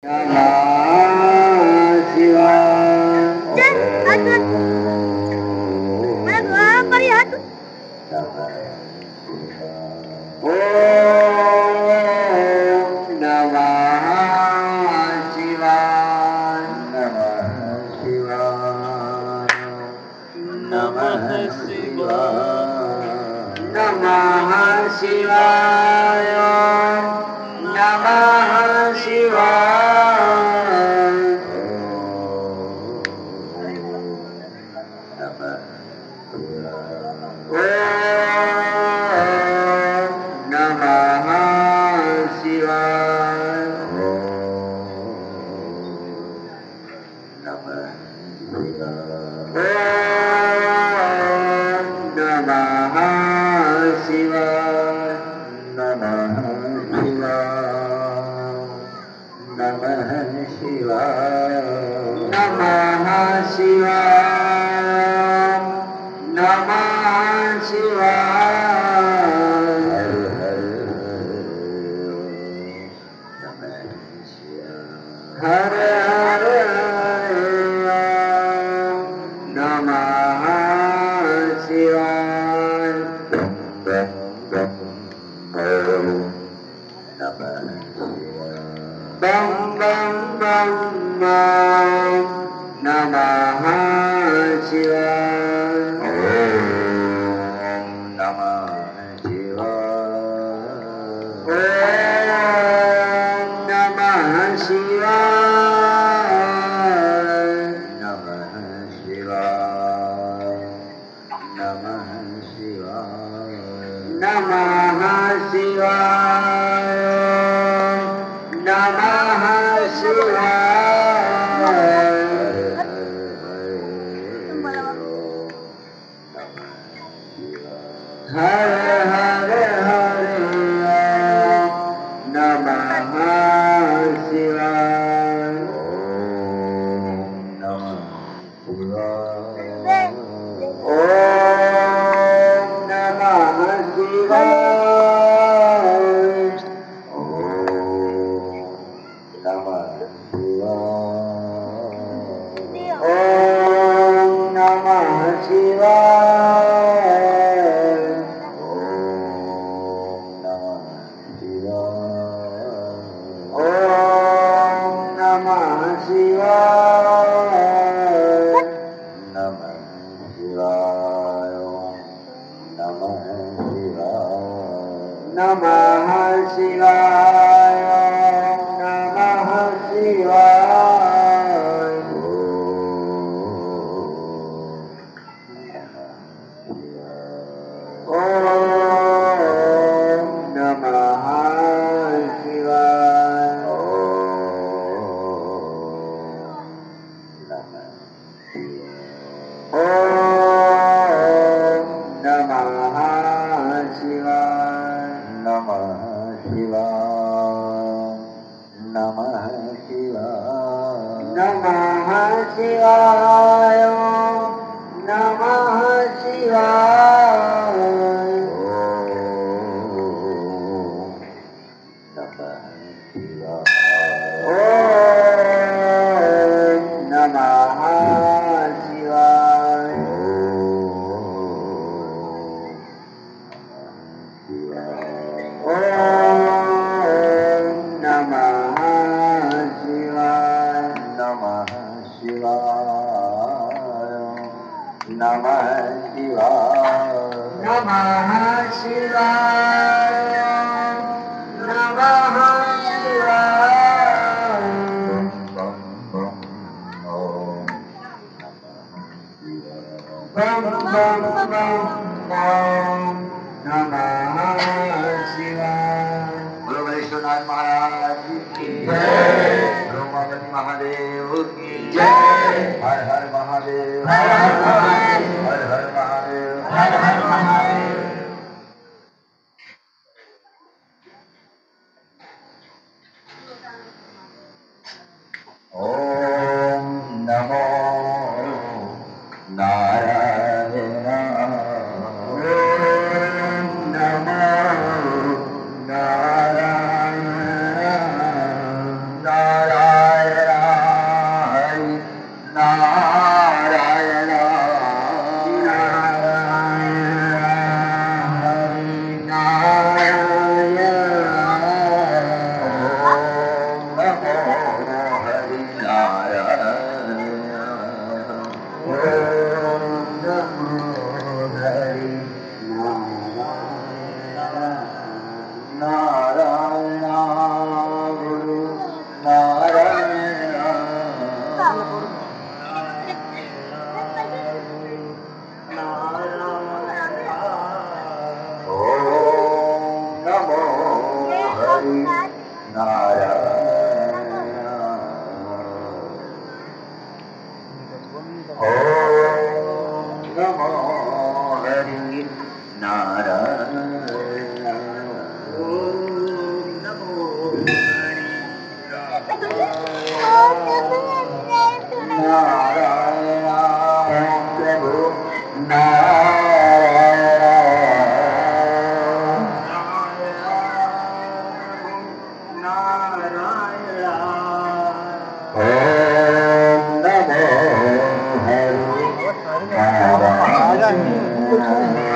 नमः शिवाय। ओम नमः शिवाय। नमः शिवाय। नमः शिवाय। नमः शिवाय। नमः शिवाय। नमः शिवाय। नमः शिवाय। नमः शिवाय। नमः शिवाय। नमः शिवाय। नमः शिवाय। हर हर नमः शिवाय। बम बम बम बम नमः शिवाय। ओम नमः शिवाय। ओम नमः शिवाय। नमः शिवाय। नमः शिवाय। नमः शिवाय। नमः शिवाय। हर हर हरे नमः शिवाय। ओम नमः शिवाय। ओम नमः शिवाय। ओम नमः शिवाय। नमः शिवाय। नमः शिवाय। नमः शिवाय। नमः शिवाय। ओम नमः शिवाय। ओम नमः शिवाय। नमः शिवाय। नमः शिवाय। नमः शिवाय। नमः शिवाय। ओम नमः शिवाय। ओम नमः शिवाय। नमः शिवाय। नमः शिवाय। नमः शिवाय। नमः शिवाय। बम बम बम बम नमः शिवाय। बोलो वैश्वनाथ महाराज की जय। ब्रह्मवती महादेव की जय। हर हर महादेव। हर हर महादेव। हर हर महादेव। हर हर महादेव। ओम नमो नारायण। ओम नमो Narayan. Om Namo Hare Namo